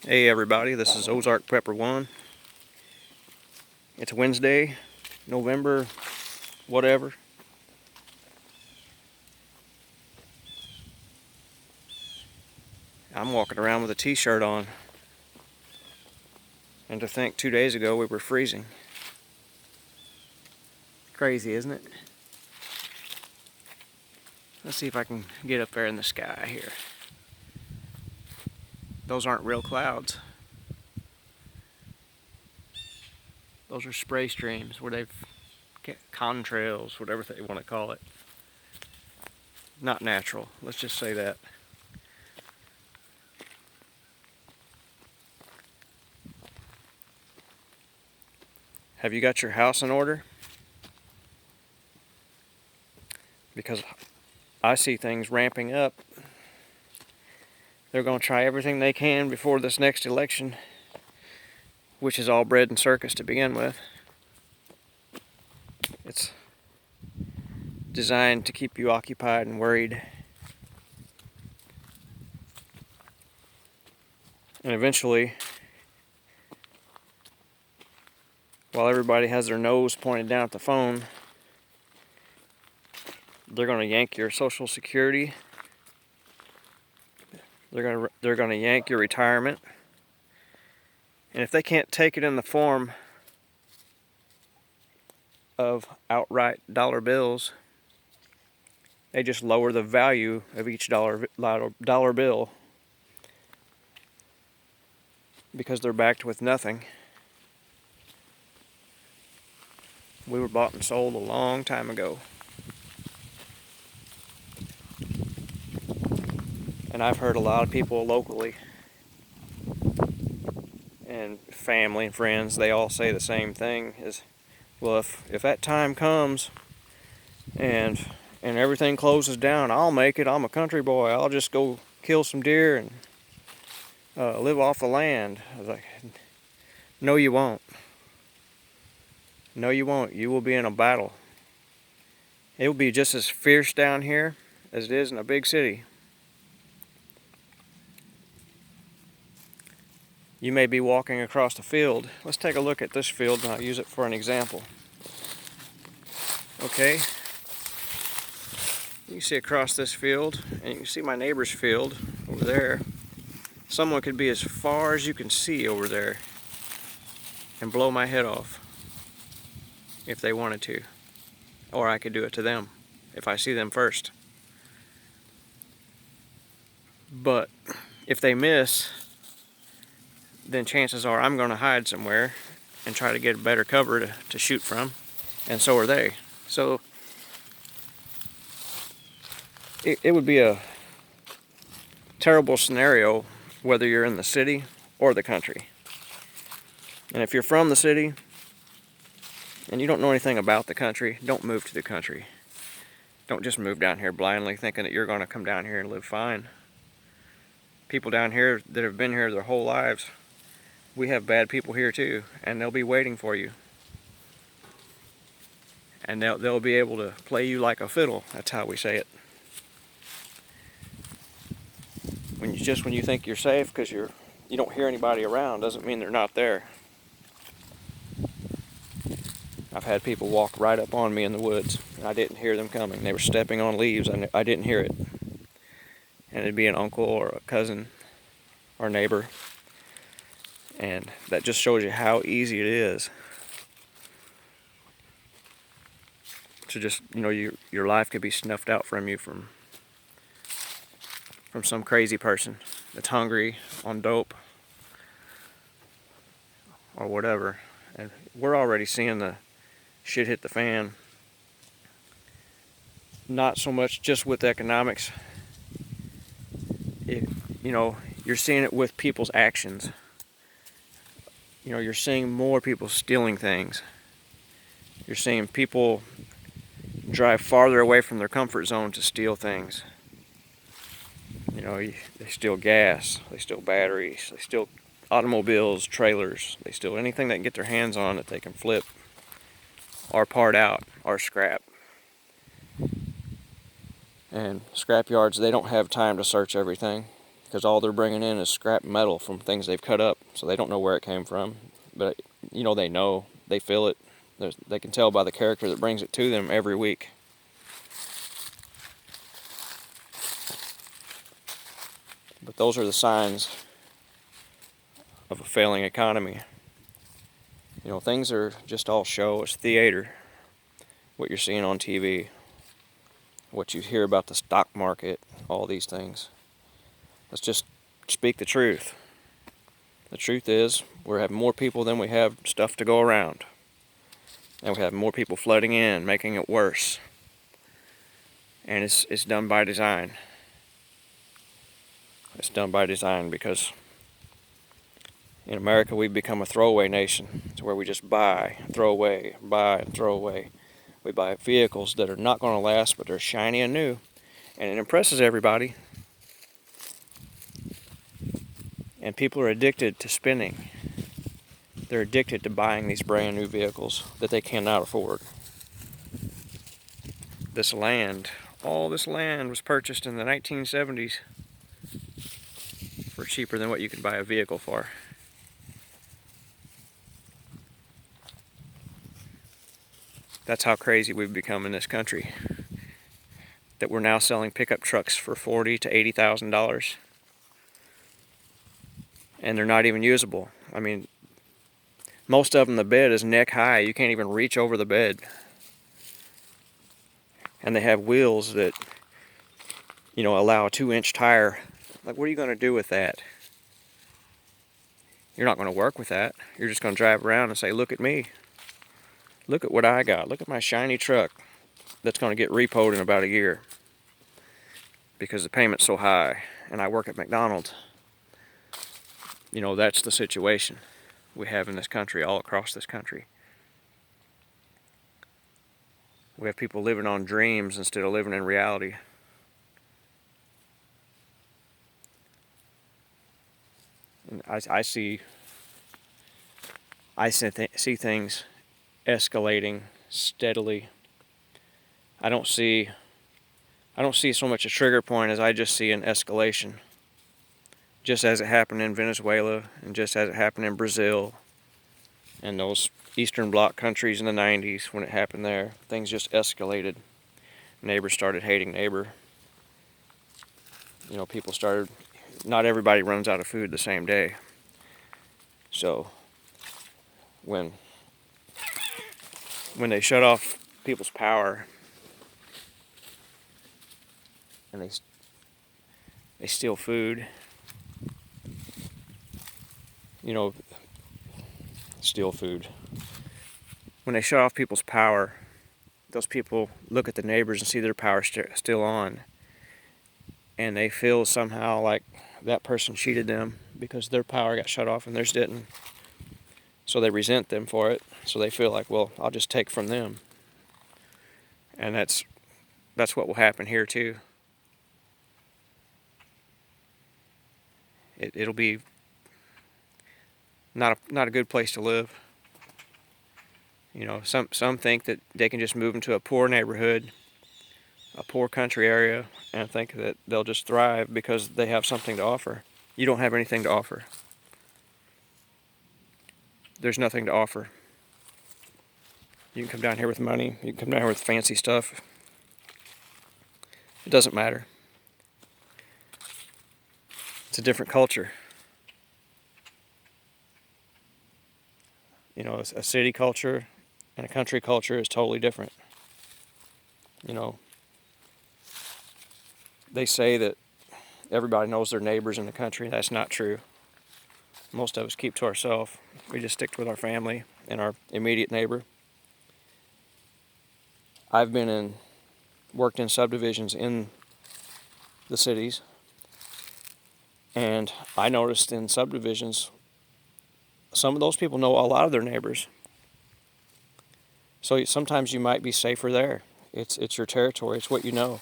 Hey everybody, this is Ozark Prepper 1. It's Wednesday, November, whatever. I'm walking around with a t-shirt on. And to think 2 days ago we were freezing. Crazy, isn't it? Let's see if I can get up there in the sky here. Those aren't real clouds. Those are spray streams where they've contrails, whatever they want to call it. Not natural, let's just say that. Have you got your house in order? Because I see things ramping up. They're going to try everything they can before this next election, which is all bread and circus to begin with. It's designed to keep you occupied and worried. And eventually, while everybody has their nose pointed down at the phone, they're going to yank your Social Security. They're going to yank your retirement. And if they can't take it in the form of outright dollar bills, they just lower the value of each dollar bill because they're backed with nothing. We were bought and sold a long time ago. And I've heard a lot of people locally and family and friends, they all say the same thing is, well, if that time comes and everything closes down, I'll make it. I'm a country boy. I'll just go kill some deer and live off the land. I was like, no, you won't. No, you won't. You will be in a battle. It will be just as fierce down here as it is in a big city. You may be walking across the field. Let's take a look at this field and I'll use it for an example. Okay. You can see across this field, and you can see my neighbor's field over there. Someone could be as far as you can see over there and blow my head off if they wanted to. Or I could do it to them if I see them first. But if they miss, then chances are I'm going to hide somewhere and try to get a better cover to shoot from, and so are they. So it would be a terrible scenario whether you're in the city or the country. And if you're from the city and you don't know anything about the country, don't move to the country. Don't just move down here blindly thinking that you're going to come down here and live fine. People down here that have been here their whole lives, we have bad people here too, and they'll be waiting for you. And they'll be able to play you like a fiddle. That's how we say it. When you think you're safe because you don't hear anybody around, doesn't mean they're not there. I've had people walk right up on me in the woods, and I didn't hear them coming. They were stepping on leaves, I didn't hear it. And it'd be an uncle or a cousin or neighbor. And that just shows you how easy it is to just, your life could be snuffed out from you from some crazy person that's hungry, on dope, or whatever. And we're already seeing the shit hit the fan. Not so much just with economics. You're seeing it with people's actions. You're seeing more people stealing things. You're seeing people drive farther away from their comfort zone to steal things. They steal gas, they steal batteries, they steal automobiles, trailers, they steal anything they can get their hands on that they can flip or part out or scrap. And scrap yards, they don't have time to search everything. because all they're bringing in is scrap metal from things they've cut up, so they don't know where it came from. But they feel it. They can tell by the character that brings it to them every week. But those are the signs of a failing economy. Things are just all show. It's theater. What you're seeing on TV, what you hear about the stock market, all these things. Let's just speak the truth. The truth is, we're having more people than we have stuff to go around. And we have more people flooding in, making it worse. And it's done by design. It's done by design because in America we've become a throwaway nation. It's where we just buy, throw away, buy, and throw away. We buy vehicles that are not going to last, but they're shiny and new. And it impresses everybody. And people are addicted to spending. They're addicted to buying these brand new vehicles that they cannot afford. All this land was purchased in the 1970s for cheaper than what you could buy a vehicle for. That's how crazy we've become in this country. That we're now selling pickup trucks for $40,000 to $80,000. And they're not even usable. I mean, most of them, the bed is neck high. You can't even reach over the bed. And they have wheels that, allow a 2-inch tire. Like, what are you going to do with that? You're not going to work with that. You're just going to drive around and say, look at me. Look at what I got. Look at my shiny truck that's going to get repoed in about a year. Because the payment's so high. And I work at McDonald's. That's the situation we have in this country, all across this country. We have people living on dreams instead of living in reality. And I see things escalating steadily. I don't see so much a trigger point as I just see an escalation. Just as it happened in Venezuela, and just as it happened in Brazil, and those Eastern Bloc countries in the 90s, when it happened there, things just escalated. Neighbors started hating neighbor. People started, not everybody runs out of food the same day. So, when they shut off people's power, and they steal food, steal food. When they shut off people's power, those people look at the neighbors and see their power still on. And they feel somehow like that person cheated them because their power got shut off and theirs didn't. So they resent them for it. So they feel like, well, I'll just take from them. And that's what will happen here too. It'll be not a good place to live. Some think that they can just move into a poor neighborhood, a poor country area, and think that they'll just thrive because they have something to offer. You don't have anything to offer. There's nothing to offer. You can come down here with money. You can come down here with fancy stuff. It doesn't matter. It's a different culture. A city culture and a country culture is totally different. They say that everybody knows their neighbors in the country. That's not true. Most of us keep to ourselves. We just stick with our family and our immediate neighbor. I've worked in subdivisions in the cities, and I noticed in subdivisions, some of those people know a lot of their neighbors. So sometimes you might be safer there. It's your territory. It's what you know.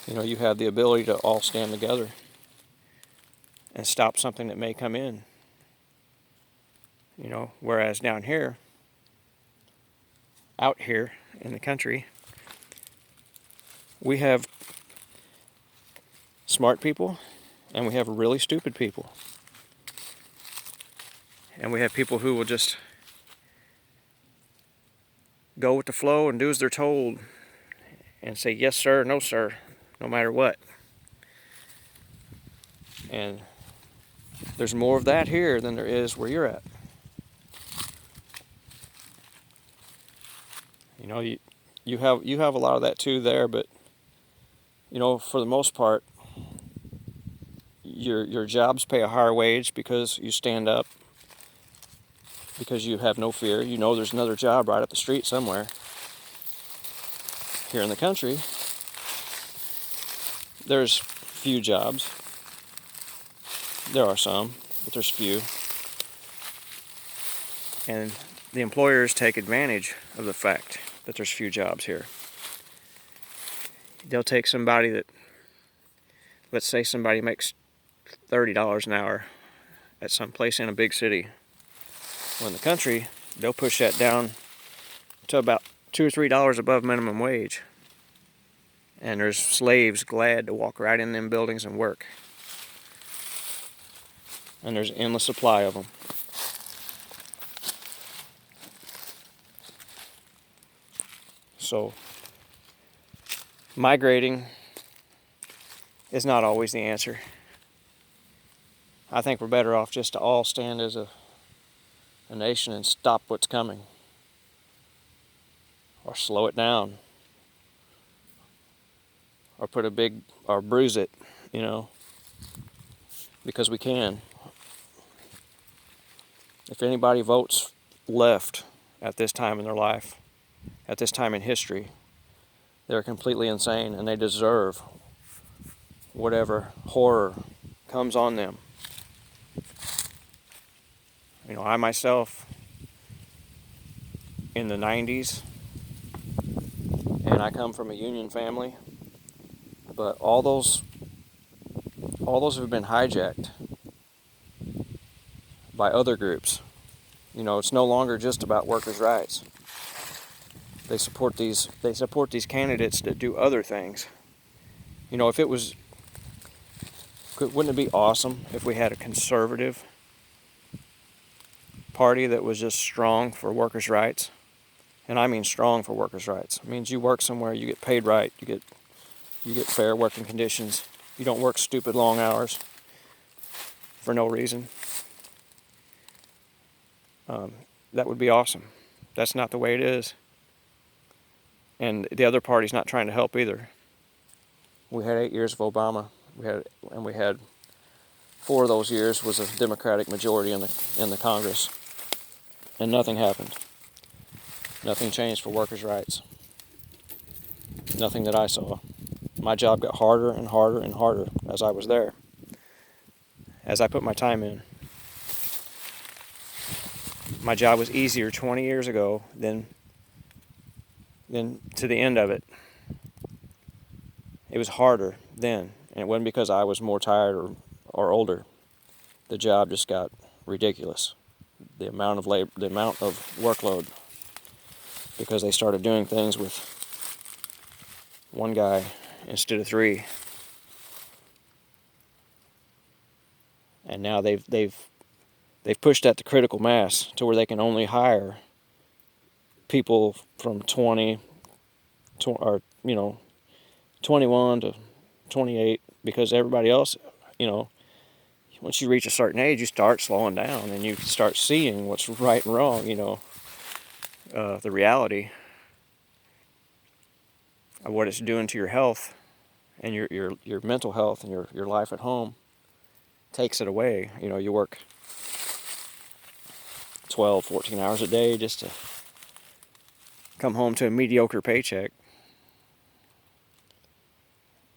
You have the ability to all stand together and stop something that may come in. Whereas down here, out here in the country, we have smart people And we have really stupid people. And we have people who will just go with the flow and do as they're told and say yes sir, no sir, no matter what. And there's more of that here than there is where you're at. You know, you have a lot of that too there, but you know, for the most part, your jobs pay a higher wage because you stand up, because you have no fear. You know there's another job right up the street somewhere. Here in the country, there's few jobs. There are some, but there's few. And the employers take advantage of the fact that there's few jobs here. They'll take somebody that, let's say somebody makes $30 an hour at some place in a big city. Well, in the country, they'll push that down to about $2 or $3 above minimum wage. And there's slaves glad to walk right in them buildings and work. And there's an endless supply of them. So, migrating is not always the answer. I think we're better off just to all stand as a nation and stop what's coming. Or slow it down. Or or bruise it, you know. Because we can. If anybody votes left at this time in their life, at this time in history, they're completely insane and they deserve whatever horror comes on them. You know, I myself, in the 90s, and I come from a union family, but all those have been hijacked by other groups. You know, it's no longer just about workers' rights. They support these candidates that do other things. You know, wouldn't it be awesome if we had a conservative party that was just strong for workers' rights? And I mean strong for workers' rights. It means you work somewhere, you get paid right, you get fair working conditions. You don't work stupid long hours for no reason. That would be awesome. That's not the way it is. And the other party's not trying to help either. We had 8 years of Obama. We had 4 of those years was a Democratic majority in the Congress. And nothing happened. Nothing changed for workers' rights. Nothing that I saw. My job got harder and harder and harder as I was there. As I put my time in. My job was easier 20 years ago than to the end of it. It was harder then, and it wasn't because I was more tired or older. The job just got ridiculous. The amount of labor, the amount of workload, because they started doing things with one guy instead of 3. And now they've pushed that to critical mass to where they can only hire people from 21 to 28, because everybody else, you know, once you reach a certain age, you start slowing down and you start seeing what's right and wrong, you know, the reality of what it's doing to your health and your mental health and your life at home. Takes it away. You know, you work 12, 14 hours a day just to come home to a mediocre paycheck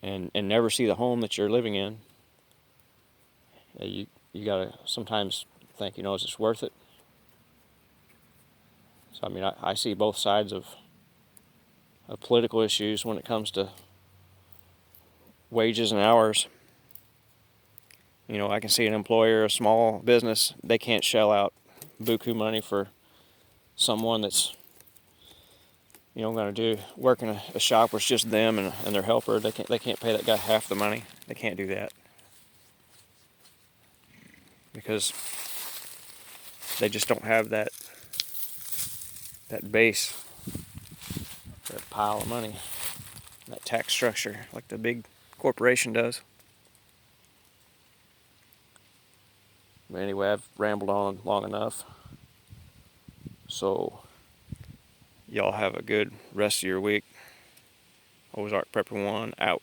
and never see the home that you're living in. You gotta sometimes think, you know, is this worth it? So I mean, I see both sides of political issues when it comes to wages and hours. You know, I can see an employer, a small business, they can't shell out buku money for someone that's, you know, going to work in a shop where it's just them and their helper. They can't pay that guy half the money. They can't do that. because they just don't have that base, that pile of money, that tax structure like the big corporation does. But anyway, I've rambled on long enough. So y'all have a good rest of your week. Ozark Prepper 1 out.